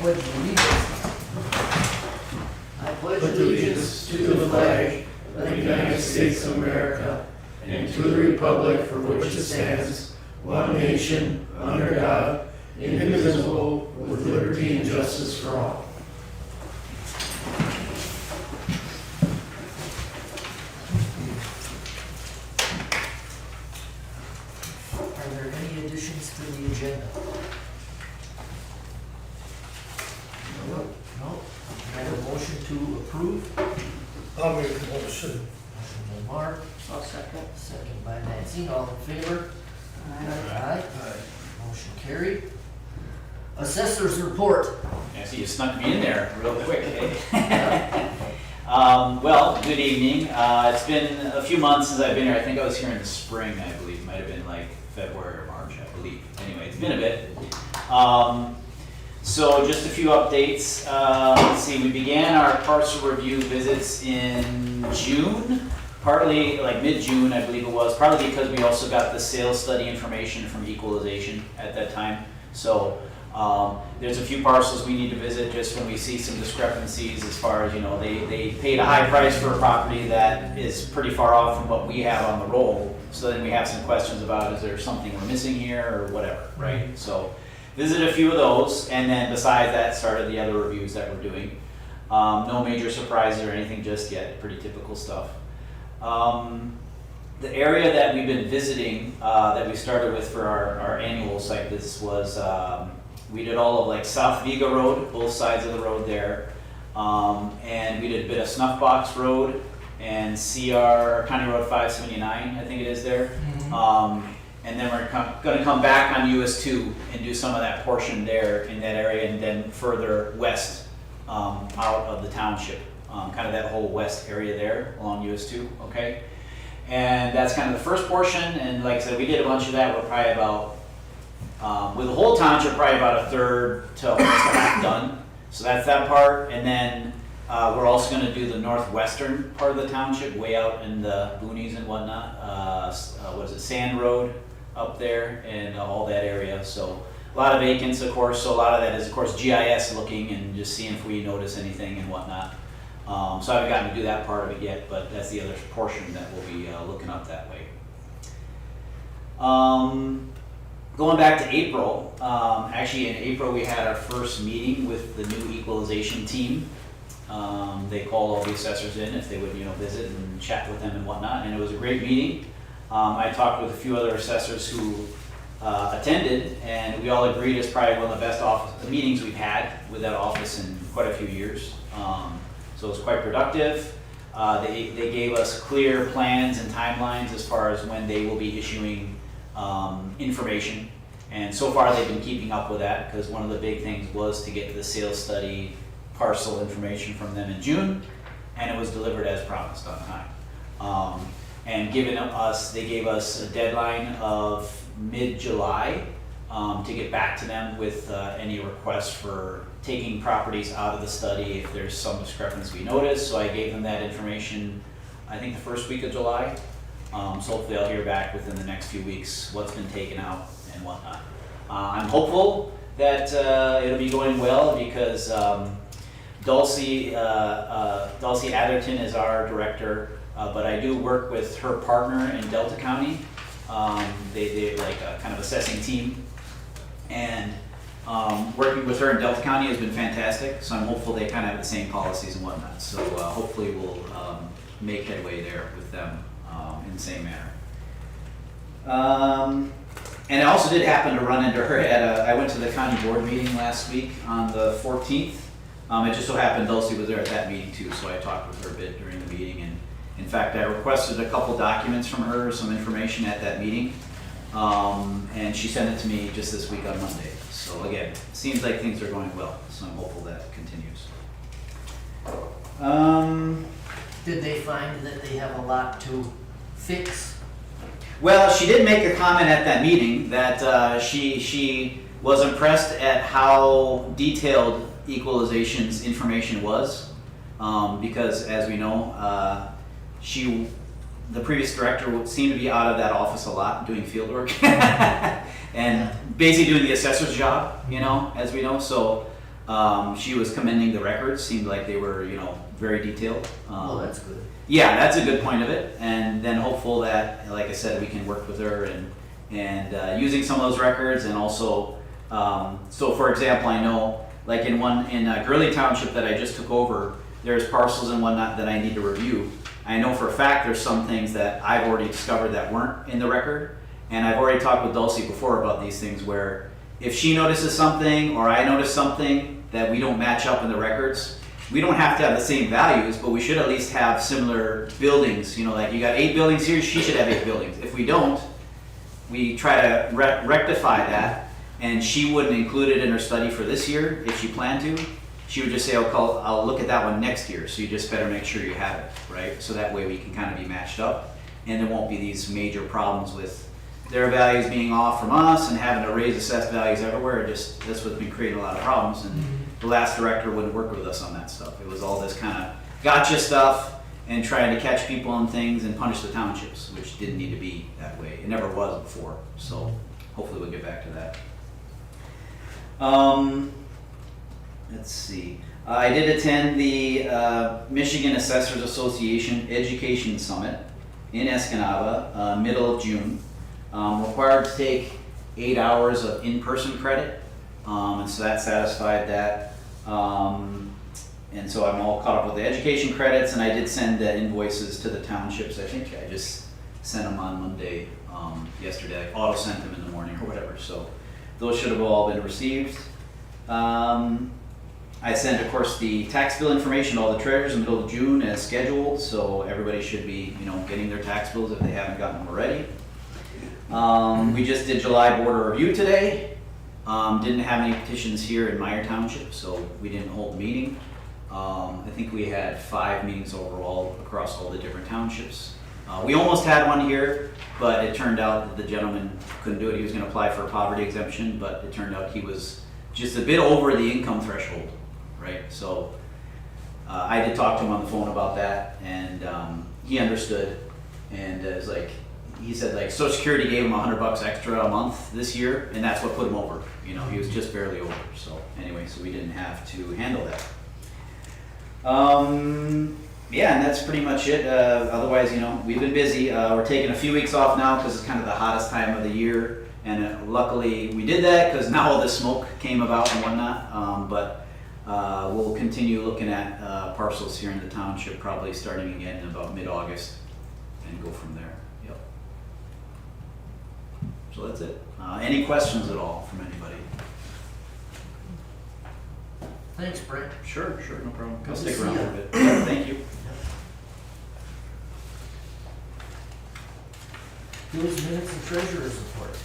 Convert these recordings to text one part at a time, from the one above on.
pledge allegiance. I pledge allegiance to the flag of the United States of America and to the republic for which it stands, one nation, under God, indivisible, with liberty and justice for all. Are there any additions to the agenda? No. I have a motion to approve. I'll make the motion. Motion by Mark. I'll second. Second by Nancy. All in favor? Aye. Motion carried. Assessor's report. Yeah, see, you snuck me in there real quick, eh? Well, good evening. It's been a few months since I've been here. I think I was here in the spring, I believe. It might have been like February or March, I believe. Anyway, it's been a bit. So just a few updates. Let's see, we began our parcel review visits in June, partly like mid-June, I believe it was, partly because we also got the sales study information from equalization at that time. So there's a few parcels we need to visit just when we see some discrepancies as far as, you know, they paid a high price for a property that is pretty far off from what we have on the roll. So then we have some questions about, is there something we're missing here or whatever, right? So visited a few of those, and then besides that started the other reviews that we're doing. No major surprises or anything just yet, pretty typical stuff. The area that we've been visiting, that we started with for our annual site visits was, we did all of like South Viga Road, both sides of the road there. And we did a bit of Snuffbox Road and CR, County Road 579, I think it is there. And then we're gonna come back on US 2 and do some of that portion there in that area, and then further west out of the township, kind of that whole west area there along US 2, okay? And that's kind of the first portion, and like I said, we did a bunch of that. We're probably about, with the whole township, probably about a third to almost a half done. So that's that part, and then we're also gonna do the northwestern part of the township, way out in the boonies and whatnot. What is it, Sand Road up there and all that area. So a lot of vacants, of course, so a lot of that is, of course, GIS looking and just seeing if we notice anything and whatnot. So I haven't gotten to do that part of it yet, but that's the other portion that we'll be looking up that way. Going back to April, actually in April we had our first meeting with the new equalization team. They called all the assessors in if they would, you know, visit and chat with them and whatnot, and it was a great meeting. I talked with a few other assessors who attended, and we all agreed it's probably one of the best meetings we've had with that office in quite a few years. So it was quite productive. They gave us clear plans and timelines as far as when they will be issuing information, and so far they've been keeping up with that, because one of the big things was to get the sales study parcel information from them in June, and it was delivered as promised on time. And they gave us a deadline of mid-July to get back to them with any requests for taking properties out of the study if there's some discrepancy we notice. So I gave them that information, I think the first week of July. So hopefully I'll hear back within the next few weeks what's been taken out and whatnot. I'm hopeful that it'll be going well, because Dulcie Atherton is our director, but I do work with her partner in Delta County. They're like a kind of assessing team, and working with her in Delta County has been fantastic. So I'm hopeful they kind of have the same policies and whatnot. So hopefully we'll make headway there with them in the same manner. And I also did happen to run into her I went to the county board meeting last week on the 14th. It just so happened Dulcie was there at that meeting too, so I talked with her a bit during the meeting. And in fact, I requested a couple documents from her, some information at that meeting. And she sent it to me just this week on Monday. So again, it seems like things are going well, so I'm hopeful that continues. Did they find that they have a lot to fix? Well, she did make a comment at that meeting that she was impressed at how detailed equalization's information was, because as we know, the previous director seemed to be out of that office a lot doing field work and basically doing the assessor's job, you know, as we know. So She was commending the records, seemed like they were, very detailed. Oh, that's good. Yeah, that's a good point of it, and then hopeful that, like I said, we can work with her and using some of those records, and also, so for example, I know, like in Gurley Township that I just took over, there's parcels and whatnot that I need to review. I know for a fact there's some things that I've already discovered that weren't in the record, and I've already talked with Dulcie before about these things where if she notices something or I notice something that we don't match up in the records, we don't have to have the same values, but we should at least have similar buildings. Like you got 8 buildings here, she should have 8 buildings. If we don't, we try to rectify that, and she wouldn't include it in her study for this year if she planned to. She would just say, I'll look at that one next year, so you just better make sure you have it, right? So that way we can kind of be matched up, and there won't be these major problems with their values being off from us and having to raise assessed values everywhere. That's what's been creating a lot of problems, and the last director wouldn't work with us on that stuff. It was all this kind of gotcha stuff and trying to catch people on things and punish the townships, which didn't need to be that way. It never was before, so hopefully we'll get back to that. Let's see. I did attend the Michigan Assessors Association Education Summit in Escanaba, middle of June. Required to take 8 hours of in-person credit, and so that satisfied that. And so I'm all caught up with the education credits, and I did send the invoices to the townships. I think I just sent them on Monday, yesterday. I auto sent them in the morning or whatever, so those should have all been received. I sent, of course, the tax bill information to all the treasurers in the middle of June as scheduled, so everybody should be, getting their tax bills if they haven't gotten them already. We just did July border review today. Didn't have any petitions here in Meyer Township, so we didn't hold a meeting. I think we had 5 meetings overall across all the different townships. We almost had one here, but it turned out that the gentleman couldn't do it. He was going to apply for a poverty exemption, but it turned out he was just a bit over the income threshold, right? So I did talk to him on the phone about that, and he understood, and it was like, he said like Social Security gave him $100 extra a month this year, and that's what put him over. He was just barely over. So anyway, so we didn't have to handle that. Yeah, and that's pretty much it. Otherwise, we've been busy. We're taking a few weeks off now because it's kind of the hottest time of the year, and luckily we did that because now all this smoke came about and whatnot. But we'll continue looking at parcels here in the township, probably starting again in about mid-August, and go from there. Yep. So that's it. Any questions at all from anybody? Thanks, Brent. Sure, no problem. Good I'll to stick see around ya. for a bit. Yeah, thank you. Bills, minutes, and treasurer's report.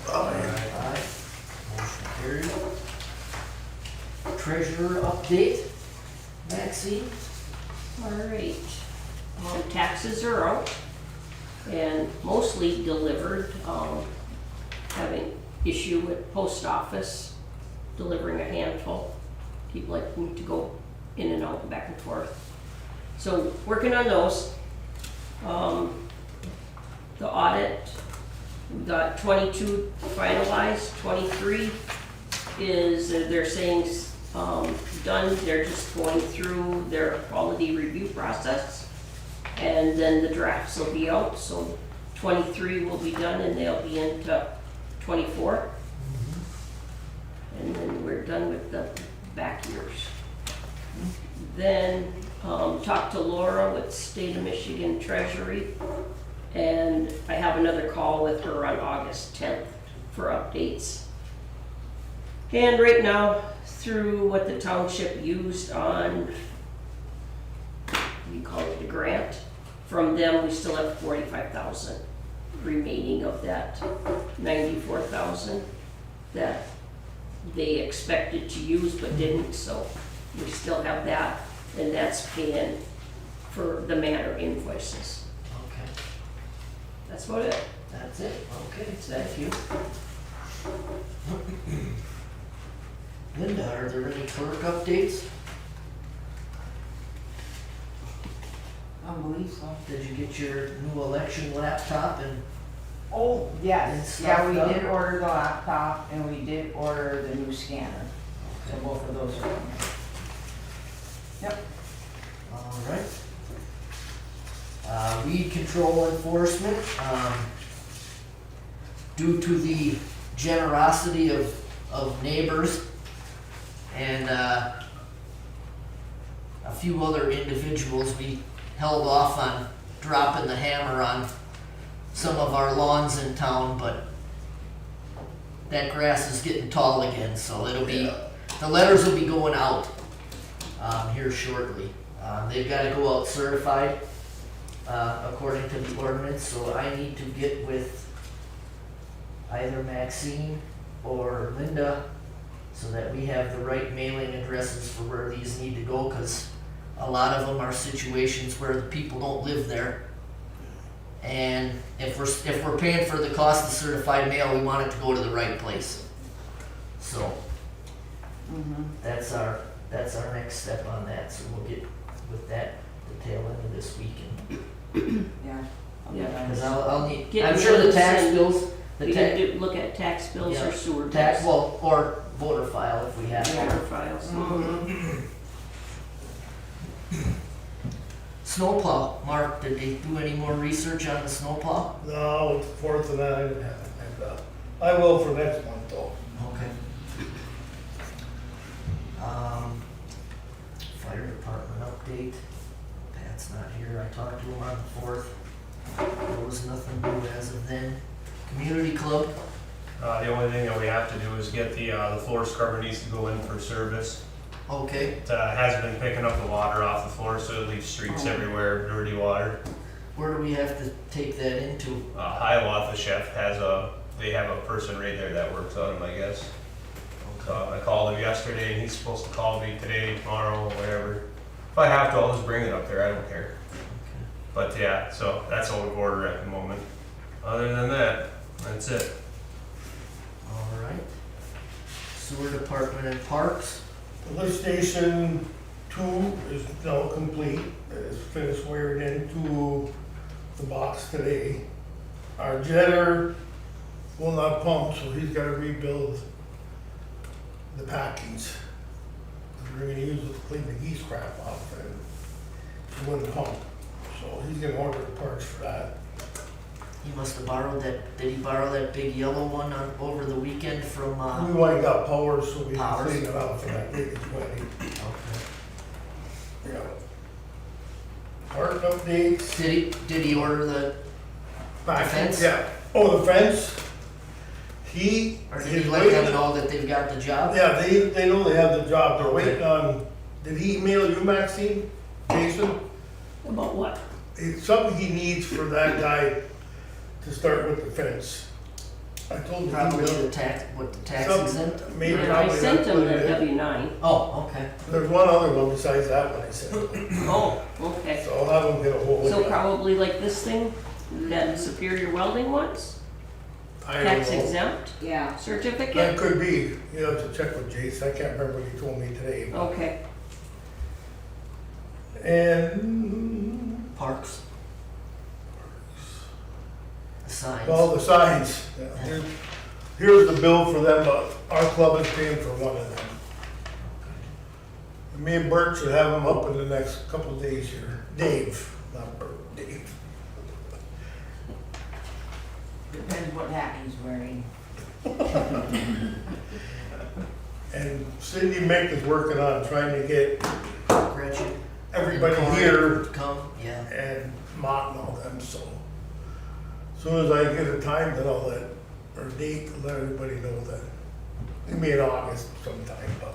Aye. Motion carried. Treasurer update, Maxine? All right, taxes are out and mostly delivered. Having issue with post office, delivering a handful. People like them to go in and out, back and forth. So working on those. The audit, we got 22 finalized, 23 is, they're saying done, they're just going through their quality review process. And then the drafts will be out, so 23 will be done and they'll be into 24. And then we're done with the back years. Then talked to Laura with State of Michigan Treasury. And I have another call with her on August 10th for updates. And right now, through what the township used on, we call it the grant, from them, we still have 45,000 remaining of that 94,000 that they expected to use but didn't, so we still have that, and that's paying for the Manor invoices. Okay, That's about it. that's it. Okay, thank you. Linda, are there any clerk updates? I believe so. Did you get your new election laptop and? Oh, yes, It's yeah, we stuffed did up? order the laptop and we did order the new scanner. So both of those are coming. Yep. All right. Weed control enforcement, due to the generosity of neighbors and a few other individuals, we held off on dropping the hammer on some of our lawns in town, but that grass is getting tall again, so it'll be, the letters will be going out here shortly. They've got to go out certified according to the ordinance, so I need to get with either Maxine or Linda so that we have the right mailing addresses for where these need to go, because a lot of them are situations where the people don't live there. And if we're paying for the cost of certified mail, we want it to go to the right place. So that's our next step on that. So we'll get with that the tail end of this week. Yeah. Yeah. Because I'll need. Get I'm sure the those tax and bills. The We tax. can look at tax bills Yeah. or sewer bills. Tax, well, or voter file if we have to. Water files. Snowplow, Mark, did they do any more research on the snowplow? No, fourth of that, I didn't have it. I will for next month though. Okay. Fire department update. Pat's not here, I talked to him on the 4th. There was nothing new as of then. Community club, The only thing that we have to do is get the floor scrubber needs to go in for service. okay. It hasn't been picking up the water off the floor, so it leaves streaks everywhere, dirty water. Where do we have to take that into? Hiawatha Chef they have a person right there that works on them, I guess. So I called him yesterday and he's supposed to call me today, tomorrow, whatever. If I have to, I'll just bring it up there, I don't care. But yeah, so that's all we've ordered at the moment. Other than that, that's it. All right. Sewer department and parks. The lift station 2 is now complete. It's finished wired into the box today. Our jetter will not pump, so he's gotta rebuild the packings. We're gonna use it to clean the geese crap off and it wouldn't pump. So he's gonna order the parts for that. He must have borrowed that, did he borrow that big yellow one over the weekend from, We went and got power so we can Powers. clean it out for that big 20. okay. Yeah. Part updates. Did he order the, fence? Yeah. Oh, the fence? He. or did he's he let them waiting- know that they've got the job? Yeah, they know they have the job. They're Okay. waiting on, did he email you, Maxine? Jason? About what? It's something he needs for that guy to start with the fence. I told him. Probably the tax, what the tax exempt? Maybe I probably sent that's them what the it is. W-9. Oh, okay. There's one other one besides that one I sent. Oh, okay. So I'll have them get a hold of So it. probably like this thing that Superior Welding wants, I don't tax know. exempt Yeah. That certificate? could be. You have to check with Jace. I can't remember what he told me today. but- Okay, And Parks. The signs. all the signs. Yeah, here's the bill for them, but our club is paying for one of them. Me and Bert should have them up in the next couple of days here. Dave, not Bert, Dave. Depends what hat he's wearing. And Cindy Mick is working on trying to get Gretchen. everybody and Corey here to come, yeah. and Mott and all them, so. As soon as I get a time, then I'll let, or date, to let everybody know that. It'll be in August sometime, but.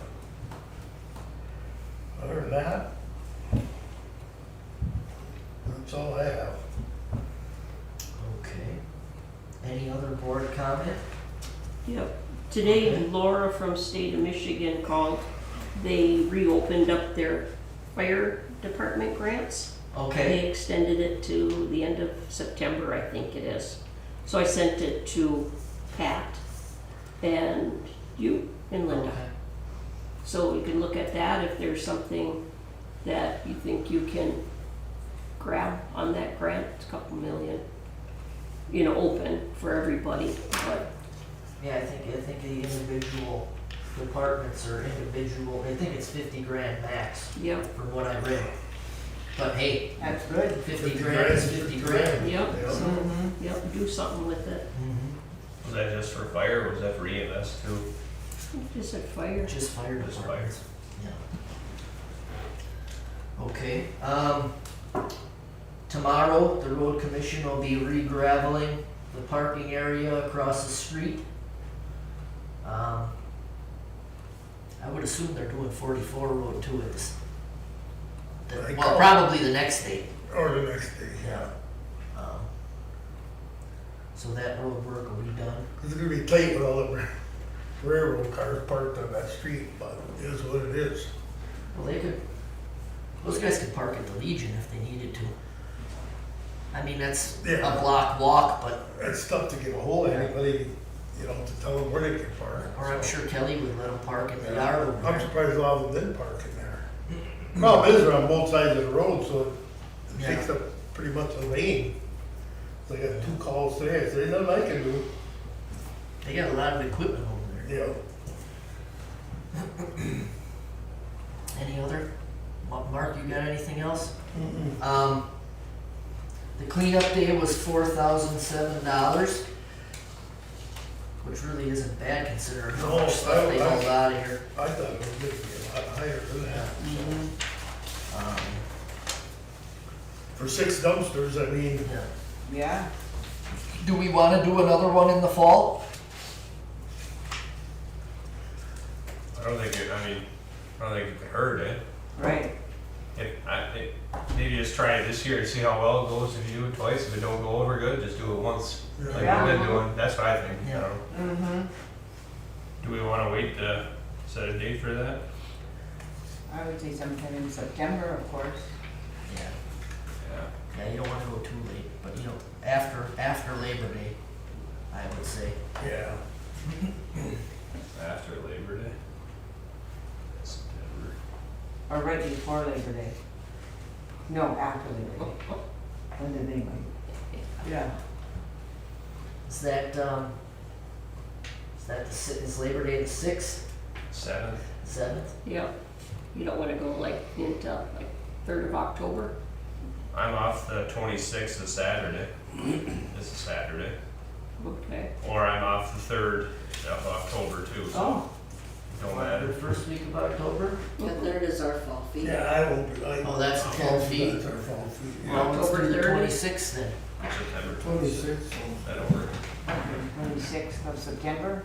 Other than that, that's all I have. Okay. Any other board comment? yep. Today Laura from State of Michigan called. They reopened up their fire department grants. Okay. They extended it to the end of September, I think it is. So I sent it to Pat and you and Linda. Okay. So we can look at that if there's something that you think you can grab on that grant, it's a couple million, open for everybody, but Yeah, I think the individual departments are individual, I think it's 50 grand max yeah, from what I read. But hey, That's good. 50 grand is 50 grand. yep, Yeah. so, Mm-hmm. yep, do something with it. Was that just for fire or was that for EMS too? Just a fire. Just fire Just departments. Yeah. Okay, tomorrow, the road commission will be re-graveling the parking area across the street. I would assume they're doing 44 road too at this. I Well, call- probably the next day. Or the next day. Yeah. So that road work will be done. It's gonna be tight with all the railroad cars parked on that street, but it is what it is. Well, those guys could park at the Legion if they needed to. I mean, that's Yeah. a block walk, but, It's tough to get a hold of anybody, to tell them where they can park. or I'm so. sure Kelly would let them park in the Yeah. yard over I'm there. surprised a lot of them didn't park in there. Problem is, they're on both sides of the road, so it Yeah. takes up pretty much a lane. So I got 2 calls today, I said, "Ain't nothing I can do." They got a lot of equipment over there. Any other? Mark, you got anything else? The cleanup day was $4,007, which really isn't bad considering how No, much stuff they I- hauled out of here. I thought it was gonna be a lot higher than that. Um, For 6 dumpsters, I mean, yeah. Yeah. Do we want to do another one in the fall? I don't think it could hurt it. Right. Maybe just try it this year to see how well it goes if you do it twice. If it don't go over good, just do it once. Like Yeah. we've been doing. That's what I think. Yeah. I don't know. Mm-hmm. Do we want to wait to set a date for that? I would say sometime in September, of course. Yeah. Yeah. Yeah, you don't want to go too late, but after Labor Day, I would say. yeah. After Labor Day. September. Or right before Labor Day. No, after Labor Day. When did they leave? Yeah. Is that is Labor Day the 6th, 7th. 7th? Yep. You don't wanna go like into like 3rd of October? I'm off the 26th of Saturday. This is Saturday. Okay. Or I'm off the 3rd of October too, so Oh, it don't The matter. first week of October? The 3rd is our fall feed. Yeah, I won't be, Oh, that's the fall feed. That's our fall feed, yeah. Well, let's October do the 3rd? 26th then. September 26th. That'll work. 26th of September.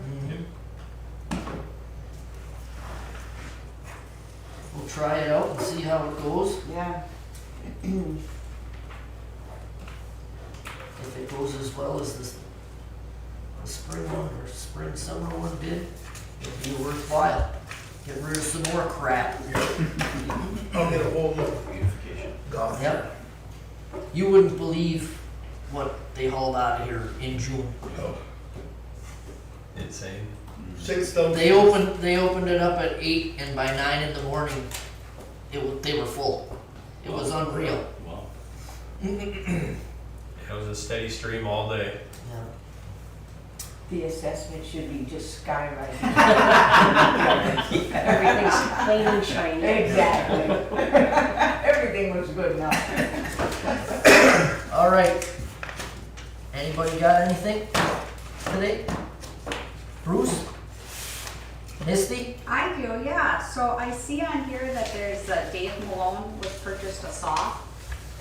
We'll try it out and see how it goes. Yeah. If it goes as well as this, the spring one or spring, summer one did, it'd be worthwhile. Get rid of some more crap. I'll get a hold of Beautification. golf. Yep. You wouldn't believe what they hauled out of here in June. Insane. 6 dump. They opened it up at 8, and by 9 in the morning, they were full. It was unreal. Wow. It was a steady stream all day. Yeah. The assessment should be just skyrocketing. Everything's clean and shiny. Exactly. Everything was good enough. All right. Anybody got anything today? Bruce? Misty? I do, yeah. So I see on here that there's Dave Malone was purchased a saw.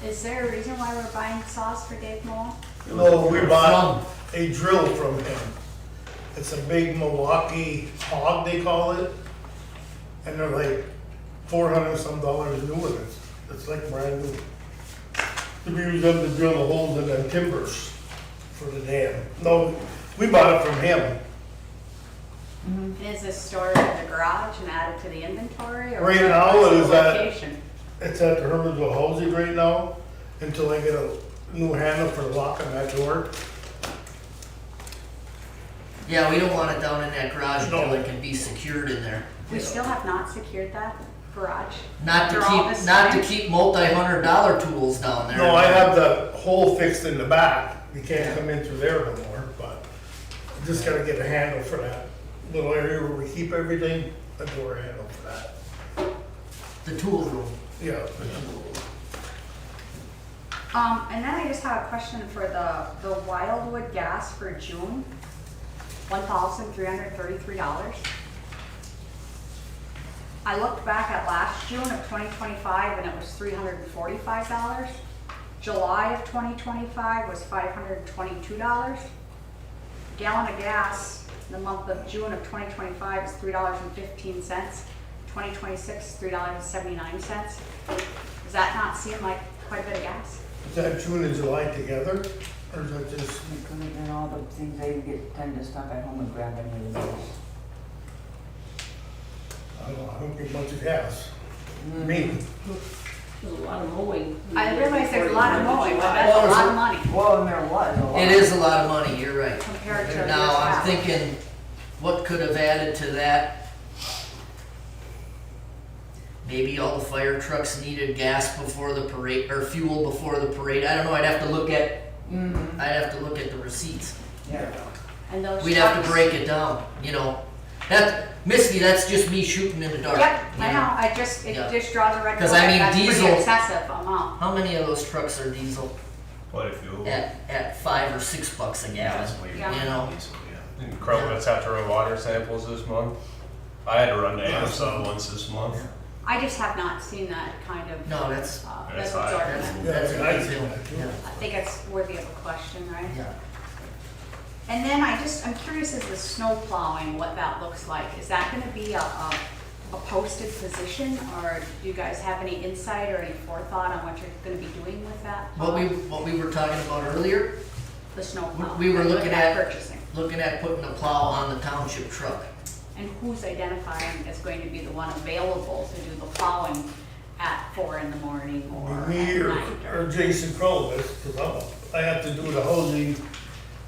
Is there a reason why we're buying saws for Dave Malone? No, we bought a drill from him. It's a big Milwaukee hog, they call it. And they're like $400 some new and it's like brand new. We use them to drill the holes in the timbers for the dam. No, we bought it from him. And is this stored in the garage and added to the inventory? Or Right where's now, the it is at- location? It's at the Hermansville housing right now until I get a new handle for locking that door. Yeah, we don't want it down in that garage until No. it can be secured in there. We still have not secured that garage? Not to After all this time? keep multi-$100 tools down there. No, I have the hole fixed in the back. You can't come in through there no more, but I just gotta get a handle for that little area where we keep everything, a door handle for that. The tool room. Yeah. And then I just have a question for the Wildwood gas for June, $1,333. I looked back at last June of 2025 and it was $345. July of 2025 was $522. Gallon of gas, the month of June of 2025 is $3.15. 2026, $3.79. Does that not seem like quite a bit of gas? Is that June and July together, or is that just, And all the things they tend to stop at home and grab any of those. I don't know, I don't get much of gas. Me, There's a lot of mowing. I realize there's a lot of mowing, but July. that's a lot of money Well, and there was a lot. It is a lot of money, you're right. compared to years Now, I'm past. thinking, what could have added to that? Maybe all the fire trucks needed gas before the parade, or fuel before the parade. I don't know, I'd have to look at the receipts. Yeah. And those We'd have to trucks- break it down, you know. Misty, that's just me shooting in the dark. Yep, you I know, it Yeah. just draws a red 'Cause line. I mean, That's diesel- pretty excessive amount. How many of those trucks are diesel What if you, at $5 or $6 a gallon? Yeah. You know, and Crowlitz have to run water samples this month? I had to run to Amazon once this month. I just have not seen that kind of. no, that's That's exorbitant. yeah, that's a I big see deal. that too. Yeah, I think it's worthy of a question, right? yeah. And then I'm curious as the snow plowing, what that looks like. Is that gonna be a posted position, or do you guys have any insight or any forethought on what you're gonna be doing with that? What we were talking about earlier, The snow plow. we were looking at- purchasing. looking at putting a plow on the township truck. And who's identifying as going to be the one available to do the plowing at 4 in the morning or at Me or night? Jason Crowlitz, because I have to do the housing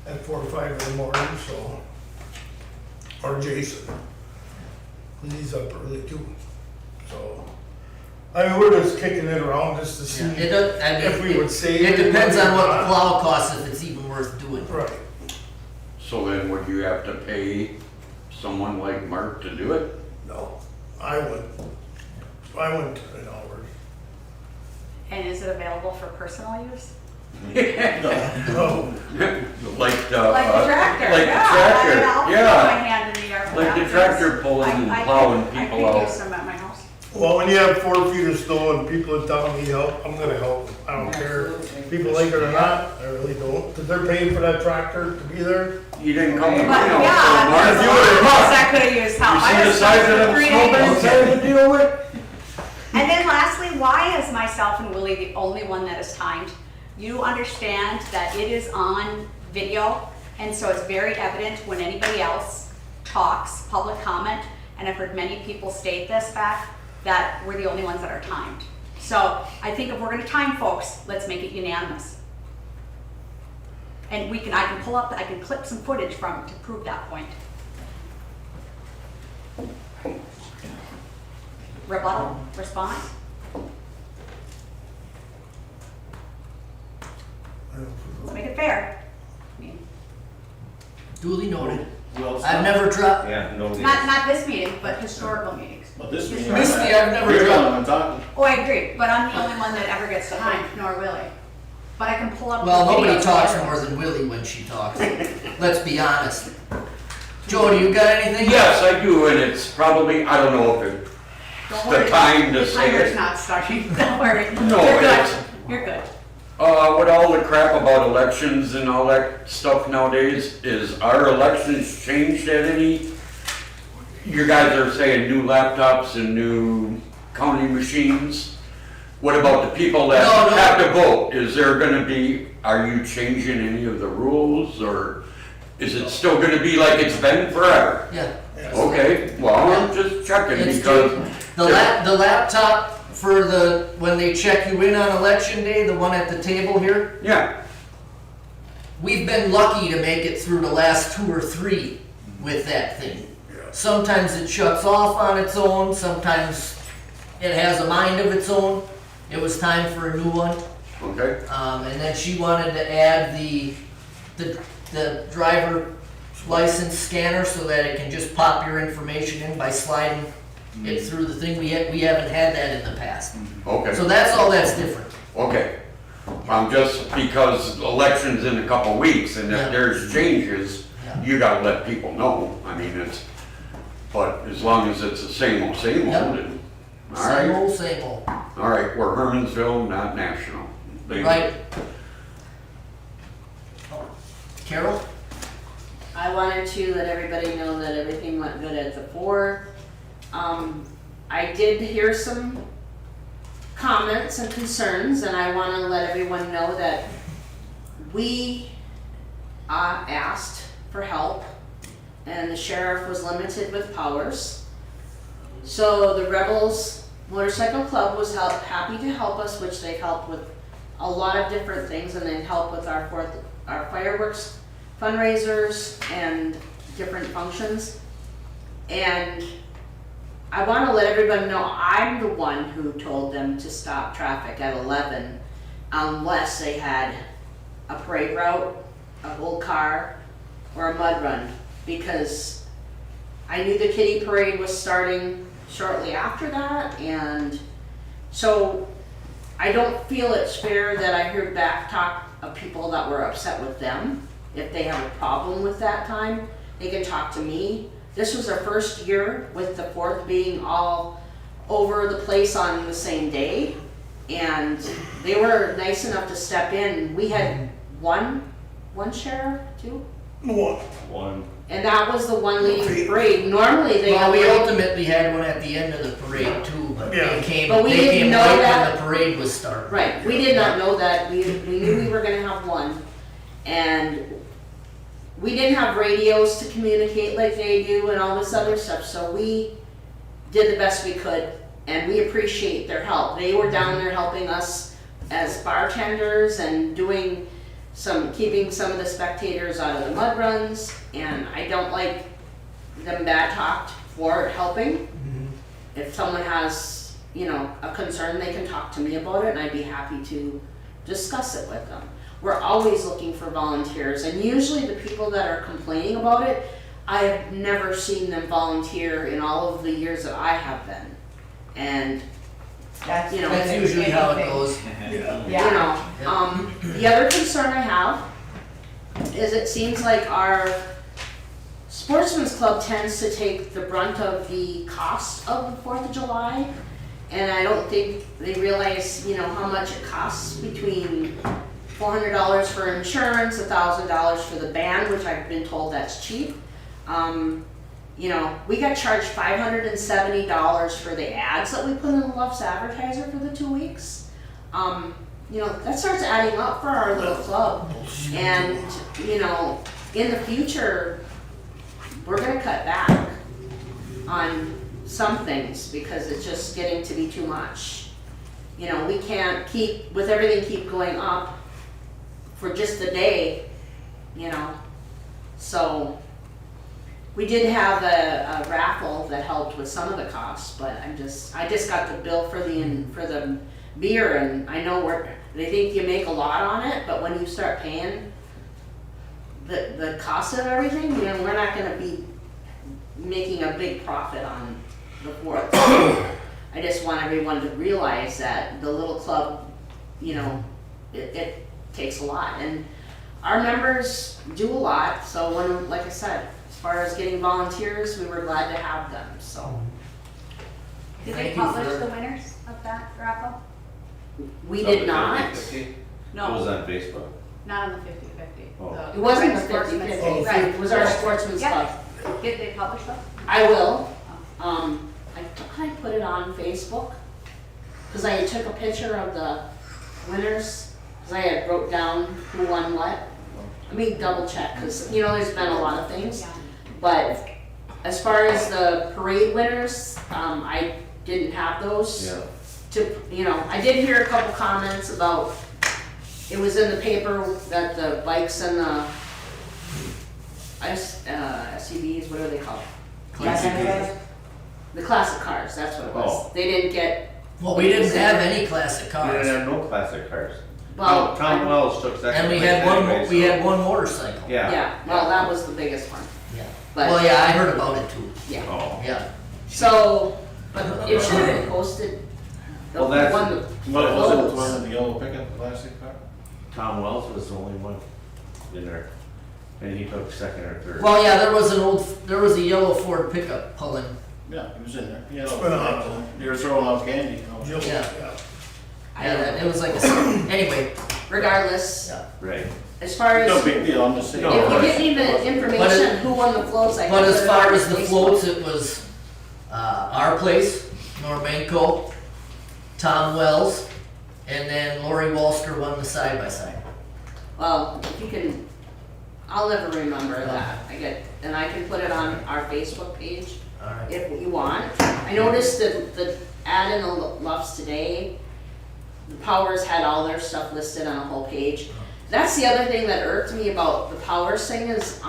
at 4 or 5 in the morning, so. Or Jason. 'Cause he's up early too, so. I mean, we're just kicking it around just to see. It does, I mean, If we would save it depends money on or what the not. plow costs, if it's even worth doing. Right. So then would you have to pay someone like Mark to do it? No, I wouldn't turn it over. And is it available for personal use? No, Like the, Like the tractor, like the yeah. tractor, I mean, I'll throw yeah. my hand in the air for Like that, the yes. tractor pulling and plowing people I could out. use some at my house. well, when you have 4 feet of snow and people in town need help, I'm gonna help. I don't care. Absolutely. People like it or not, I really don't, because they're paying for that tractor to be there. You didn't come, you know, But so yeah, Mark, there's a you lot of would've, folks that could have used help. you I see the was size of stuck for them 3 snowbanks days. I had to deal with? And then lastly, why is myself and Willie the only one that is timed? You understand that it is on video And so it's very evident when anybody else talks, public comment, and I've heard many people state this back, that we're the only ones that are timed. So I think if we're gonna time folks, let's make it unanimous. And I can clip some footage from to prove that point. Rebuttal, response? Let's make it fair. I mean, Duly noted. Well, I've never dropped, Yeah, no. not this meeting, but historical meetings. But this meeting. This meeting, I've never You're the dropped. one talking. Oh, I agree, but I'm the only one that ever gets timed, nor Willie. But I can pull up. well, the nobody videos talks later. more than Willie when she talks. Let's be honest. Joe, do you got anything? Yes, I do, and it's probably, I don't know if it's Don't the worry, time to the say timer's it. not starting, don't worry. No, You're it's- good, you're good. With all the crap about elections and all that stuff nowadays, is our elections changed at any? You guys are saying new laptops and new counting machines. What about the people that No, no. have to vote? Is there gonna be, are you changing any of the rules, or is it still gonna be like it's been forever? Yeah. Okay, well, I'm just checking It's because, The laptop for when they check you in on election day, the one at the table here, yeah, we've been lucky to make it through the last 2 or 3 with that thing. Sometimes it shuts off on its own, sometimes it has a mind of its own. It was time for a new one. okay, And then she wanted to add the driver license scanner so that it can just pop your information in by sliding it through the thing. We haven't had that in the past. okay. So that's all that's different. Okay, just because election's in a couple weeks, and Yeah. if there's changes, Yeah. you gotta let people know. I mean, but as long as it's the same old, Yeah. then, all Same right, old, same old. all right, we're Hermansville, not National. Thank you. Right? Carol? I wanted to let everybody know that everything went good at the board. I did hear some comments and concerns, and I wanna let everyone know that we asked for help, and the sheriff was limited with powers. So the Rebels Motorcycle Club was happy to help us, which they helped with a lot of different things, and they helped with our fireworks fundraisers and different functions. And I want to let everybody know I'm the one who told them to stop traffic at 11 unless they had a parade route, a whole car, or a mud run, because I knew the kiddie parade was starting shortly after that, and so I don't feel it's fair that I hear back talk of people that were upset with them. If they have a problem with that time, they can talk to me. This was our first year with the 4th being all over the place on the same day, and they were nice enough to step in. We had one sheriff, 2? One. And that was the one leading the parade. Normally they Well, have we like, ultimately had one at the end of the parade too, but they came But we didn't know right that. when the parade was starting. right, we did not know that. We knew we were gonna have one. And we didn't have radios to communicate like they do and all this other stuff, so we did the best we could, and we appreciate their help. They were down there helping us as bartenders and keeping some of the spectators out of the mud runs, and I don't like them bad talked for helping. If someone has, a concern, they can talk to me about it, and I'd be happy to discuss it with them. We're always looking for volunteers, and usually the people that are complaining about it, I have never seen them volunteer in all of the years that I have been. And, That's, That's usually how it goes. Yeah. the other concern I have is it seems like our Sportsman's Club tends to take the brunt of the cost of the 4th of July, and I don't think they realize, how much it costs between $400 for insurance, $1,000 for the band, which I've been told that's cheap. We got charged $570 for the ads that we put in the Luff's advertiser for the 2 weeks. That starts adding up for our little club. And, in the future, we're gonna cut back on some things because it's just getting to be too much. You know, we can't with everything keep going up for just a day, you know. So we did have a raffle that helped with some of the costs, but I just got the bill for the beer, and I know they think you make a lot on it, but when you start paying the cost of everything, you know, we're not gonna be making a big profit on the 4th. I just want everyone to realize that the little club, you know, it takes a lot, and our members do a lot. So when, like I said, as far as getting volunteers, we were glad to have them. So Did Thank they you publish for- the winners of that raffle? we did not. It was No, on Facebook. not on the 50/50. Oh. It wasn't the Sportsman's 50/50. Day. Right. It was our sportsman's Yeah. club. Did they publish them? I will. I thought I put it on Facebook because I took a picture of the winners because I had wrote down who won what. Let me double check because, you know, there's been a lot of things. Yeah. But as far as the parade winners, I didn't have those. Yeah. You know, I did hear a couple comments about, it was in the paper that the bikes and the SUVs, what are they called? The classic cars, that's what it was. Oh. They didn't get, Well, we didn't have any classic We cars, didn't have no classic cars. well, Tom Wells took second. and we place had one. anyway, We so- had one motorcycle. Yeah. yeah, well, that was the biggest one. Yeah. But, Well, yeah, I heard about it too. yeah. Oh. Yeah. So, but it should have been posted. The Well, that's- one that- What was it, the Those. one in the yellow pickup, the classic car? Tom Wells was the only one in there. And he took second or third. Well, yeah, there was a yellow Ford pickup pulling. Yeah, he was in there. He had It's all been the a- things. They were throwing out candy. you know. Yeah. I Yeah, don't it was like anyway. regardless, Yeah. Right. as far as, No if big deal, I'm just saying. No, you right. get me the information, who won the floats, I can But put as it far on as the Facebook. floats, it was our place, Normanco, Tom Wells, and then Lori Walster won the side by side. Well, if you can, I'll never remember that. And I can put it on our Facebook page All right. if you want. I noticed that the ad in the Luffs today, the Powers had all their stuff listed on a whole page. That's the other thing that irked me about the Powers thing is,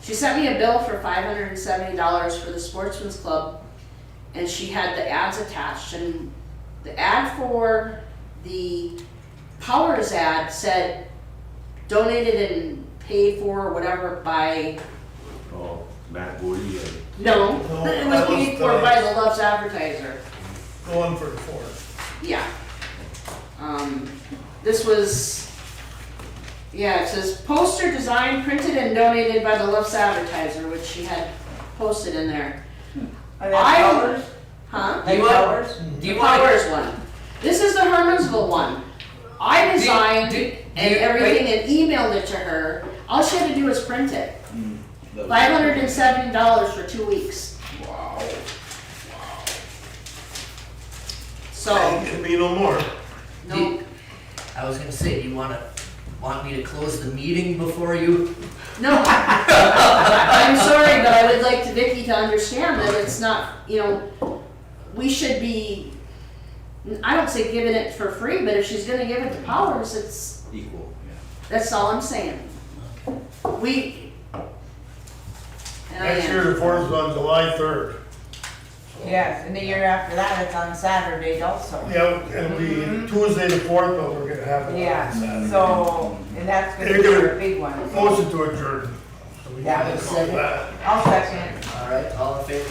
she sent me a bill for $570 for the Sportsman's Club, and she had the ads attached, and the ad for the Powers ad said donated and paid for or whatever by, Oh, Matt Woody and. no, No, it was that was paid for the- by the Love's advertiser. Going for the Ford. Yeah. This was, yeah, it says poster designed, printed and donated by the Love's advertiser, which she had posted in there. Are that colors? Huh? Do you want? Do you The want? Powers one. This is the Hermansville one. I designed and everything and emailed it to her. All she had to do was print it. $570 for 2 weeks. Wow. So, Can be no more. no, I was gonna say, do you want me to close the meeting before you? no. I'm sorry, but I would like to Vicky to understand that it's not, you know, we should be, I don't say giving it for free, but if she's gonna give it to Powers, it's, Equal, yeah. that's all I'm saying. We. And I Next am. year the Ford's on July 3rd. Yes, and the year after that, it's on Saturdays also. Yeah, it'll be Tuesday the 4th, but we're gonna have it Yeah, on Saturday. so, and that's gonna You're be gonna- a big one. Motion to adjourn. So we Yeah, can it's call second. that. I'll second. All right, all in favor?